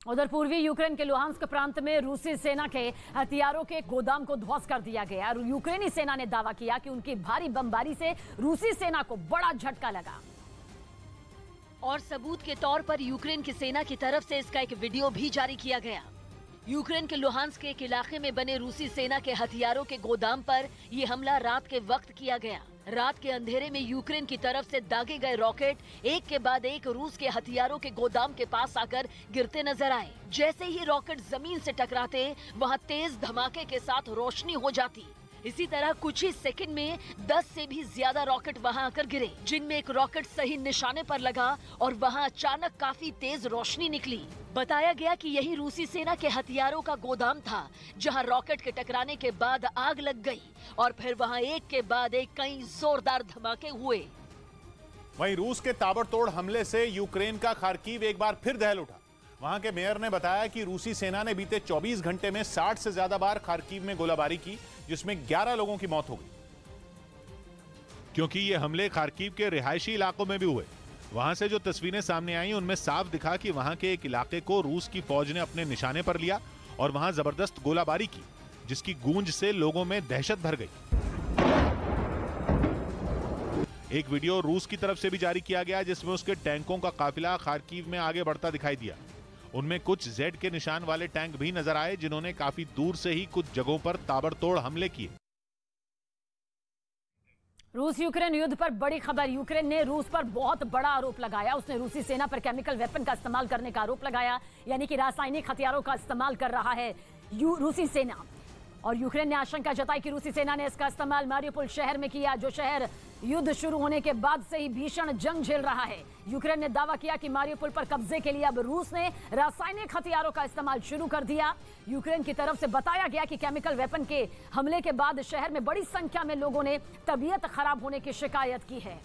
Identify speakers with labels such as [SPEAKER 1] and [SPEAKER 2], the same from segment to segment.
[SPEAKER 1] उधर पूर्वी यूक्रेन के लुहांस्क प्रांत में रूसी सेना के हथियारों के गोदाम को ध्वस्त कर दिया गया। यूक्रेनी सेना ने दावा किया कि उनकी भारी बमबारी से रूसी सेना को बड़ा झटका लगा
[SPEAKER 2] और सबूत के तौर पर यूक्रेन की सेना की तरफ से इसका एक वीडियो भी जारी किया गया। यूक्रेन के लुहांस्क के एक इलाके में बने रूसी सेना के हथियारों के गोदाम पर यह हमला रात के वक्त किया गया। रात के अंधेरे में यूक्रेन की तरफ से दागे गए रॉकेट एक के बाद एक रूस के हथियारों के गोदाम के पास आकर गिरते नजर आए। जैसे ही रॉकेट जमीन से टकराते वहां तेज धमाके के साथ रोशनी हो जाती। इसी तरह कुछ ही सेकंड में 10 से भी ज्यादा रॉकेट वहां आकर गिरे, जिनमें एक रॉकेट सही निशाने पर लगा और वहां अचानक काफी तेज रोशनी निकली। बताया गया कि यही रूसी सेना के हथियारों का गोदाम था, जहां रॉकेट के टकराने के बाद आग लग गई और फिर वहां एक के बाद एक कई जोरदार धमाके हुए।
[SPEAKER 3] वहीं रूस के ताबड़तोड़ हमले से यूक्रेन का खार्किव एक बार फिर दहल उठा। वहां के मेयर ने बताया कि रूसी सेना ने बीते 24 घंटे में 60 से ज्यादा बार खार्किव में गोलाबारी की, जिसमें 11 लोगों की मौत हो गई। क्योंकि ये हमले खार्किव के रिहायशी इलाकों में भी हुए। वहां से जो तस्वीरें सामने आई उनमें साफ दिखा कि वहां के एक इलाके को रूस की फौज ने अपने निशाने पर लिया और वहां जबरदस्त गोलाबारी की, जिसकी गूंज से लोगों में दहशत भर गई। एक वीडियो रूस की तरफ से भी जारी किया गया, जिसमें उसके टैंकों का काफिला खार्किव में आगे बढ़ता दिखाई दिया। उनमें कुछ जेड के निशान वाले टैंक भी नजर आए, जिन्होंने काफी दूर से ही कुछ जगहों पर ताबड़तोड़ हमले किए।
[SPEAKER 1] रूस यूक्रेन युद्ध पर बड़ी खबर। यूक्रेन ने रूस पर बहुत बड़ा आरोप लगाया। उसने रूसी सेना पर केमिकल वेपन का इस्तेमाल करने का आरोप लगाया, यानी कि रासायनिक हथियारों का इस्तेमाल कर रहा है रूसी सेना। और यूक्रेन ने आशंका जताई कि रूसी सेना ने इसका इस्तेमाल मारियुपोल शहर में किया, जो शहर युद्ध शुरू होने के बाद से ही भीषण जंग झेल रहा है। यूक्रेन ने दावा किया कि मारियुपोल पर कब्जे के लिए अब रूस ने रासायनिक हथियारों का इस्तेमाल शुरू कर दिया। यूक्रेन की तरफ से बताया गया कि केमिकल वेपन के हमले के बाद शहर में बड़ी संख्या में लोगों ने तबीयत खराब होने की शिकायत की है।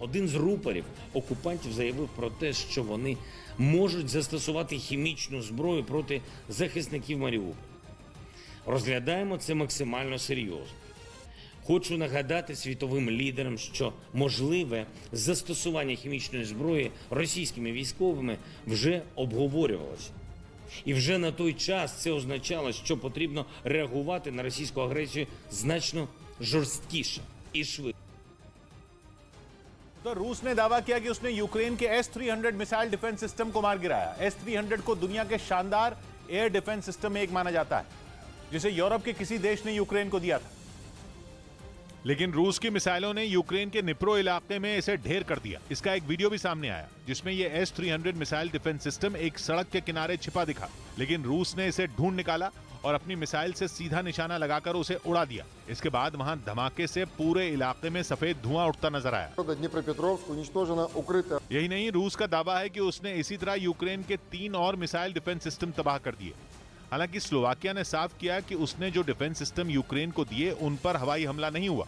[SPEAKER 4] Один з рупорів окупантів заявив про те, що вони можуть застосувати хімічну зброю проти захисників Маріуполя. Розглядаємо це максимально серйозно. Хочу нагадати світовим лідерам, що можливе застосування хімічної зброї російськими військовими вже обговорювалося. І вже на той час це означало, що потрібно реагувати на російську агресію значно жорсткіше і швидше.
[SPEAKER 3] तो रूस ने दावा किया कि उसने यूक्रेन के S-300 मिसाइल डिफेंस सिस्टम को मार गिराया। S-300 को दुनिया के शानदार एयर डिफेंस सिस्टम में एक माना जाता है, जिसे यूरोप के किसी देश ने यूक्रेन को दिया था। लेकिन रूस की मिसाइलों ने यूक्रेन के निप्रो इलाके में इसे ढेर कर दिया। इसका एक वीडियो भी सामने आया, जिसमें यह S-300 मिसाइल डिफेंस सिस्टम एक सड़क के किनारे छिपा दिखा। लेकिन रूस ने इसे ढूंढ निकाला और अपनी मिसाइल से सीधा निशाना लगाकर उसे उड़ा दिया। इसके बाद वहां धमाके से पूरे इलाके में सफेद धुआं उठता नजर आया। यही नहीं, रूस का दावा है कि उसने इसी तरह यूक्रेन के 3 और मिसाइल डिफेंस सिस्टम तबाह कर दिए। हालांकि स्लोवाकिया ने साफ किया कि उसने जो डिफेंस सिस्टम यूक्रेन को दिए उन पर हवाई हमला नहीं हुआ।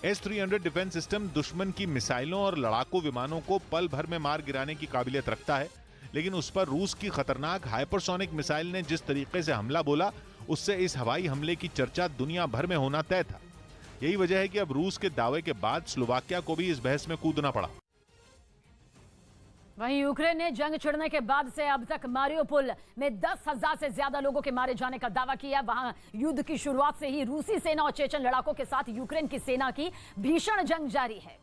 [SPEAKER 3] S-300 डिफेंस सिस्टम दुश्मन की मिसाइलों और लड़ाकू विमानों को पल भर में मार गिराने की काबिलियत रखता है, लेकिन उस पर रूस की खतरनाक हाइपरसोनिक मिसाइल ने जिस तरीके से हमला बोला, उससे इस हवाई हमले की चर्चा दुनिया भर में होना तय था। यही वजह है कि अब रूस के दावे के बाद स्लोवाकिया को भी इस बहस में कूदना पड़ा।
[SPEAKER 1] वहीं यूक्रेन ने जंग छिड़ने के बाद से अब तक मारियुपोल में 10,000 से ज्यादा लोगों के मारे जाने का दावा किया। वहां युद्ध की शुरुआत से ही रूसी सेना और चेचन लड़ाकों के साथ यूक्रेन की सेना की भीषण जंग जारी है,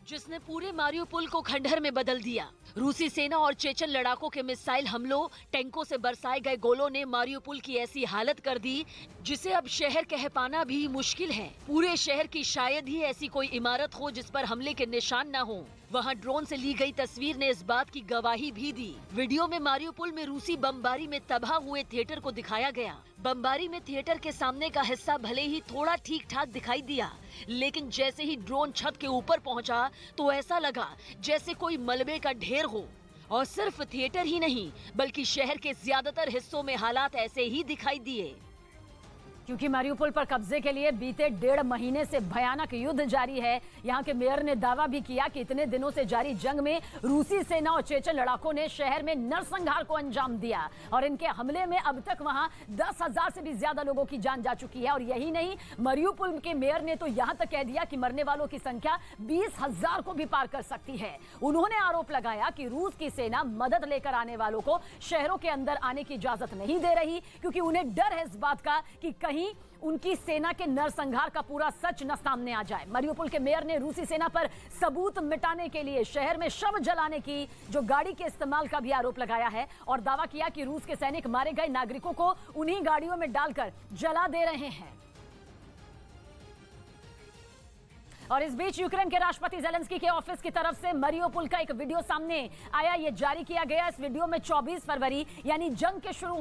[SPEAKER 2] जिसने पूरे मारियुपोल को खंडहर में बदल दिया। रूसी सेना और चेचन लड़ाकों के मिसाइल हमलों, टैंकों से बरसाए गए गोलों ने मारियुपोल की ऐसी हालत कर दी, जिसे अब शहर कह पाना भी मुश्किल है। पूरे शहर की शायद ही ऐसी कोई इमारत हो जिस पर हमले के निशान न हो। वहां ड्रोन से ली गई तस्वीर ने इस बात की गवाही भी दी। वीडियो में मारियुपोल में रूसी बमबारी में तबाह हुए थिएटर को दिखाया गया। बमबारी में थिएटर के सामने का हिस्सा भले ही थोड़ा ठीक ठाक दिखाई दिया, लेकिन जैसे ही ड्रोन छत के ऊपर पहुंचा तो ऐसा लगा जैसे कोई मलबे का ढेर हो। और सिर्फ थिएटर ही नहीं, बल्कि शहर के ज्यादातर हिस्सों में हालात ऐसे ही दिखाई दिए।
[SPEAKER 1] क्योंकि मारियुपोल पर कब्जे के लिए बीते 1.5 महीने से भयानक युद्ध जारी है। यहां के मेयर ने दावा भी किया कि इतने दिनों से जारी जंग में रूसी सेना और चेचन लड़ाकों ने शहर में नरसंहार को अंजाम दिया और इनके हमले में अब तक वहां 10,000 से भी ज्यादा लोगों की जान जा चुकी है। और यही नहीं, मारियुपोल के मेयर ने तो यहां तक कह दिया कि मरने वालों की संख्या 20,000 को भी पार कर सकती है। उन्होंने आरोप लगाया कि रूस की सेना मदद लेकर आने वालों को शहरों के अंदर आने की इजाजत नहीं दे रही, क्योंकि उन्हें डर है इस बात का कि कहीं उनकी सेना के नरसंहार का पूरा सच न सामने आ जाए। मारियुपोल के मेयर ने रूसी सेना पर सबूत मिटाने के लिए शहर में शव जलाने की जो गाड़ी के इस्तेमाल का भी आरोप लगाया है और दावा किया कि रूस के सैनिक मारे गए नागरिकों को उन्हीं गाड़ियों में डालकर जला दे रहे हैं। और इस बीच यूक्रेन के राष्ट्रपति जेलेंस्की के ऑफिस की तरफ से मारियुपोल का एक वीडियो सामने आया। यह जारी किया गया। इस वीडियो में 24 फरवरी यानी जंग के शुरू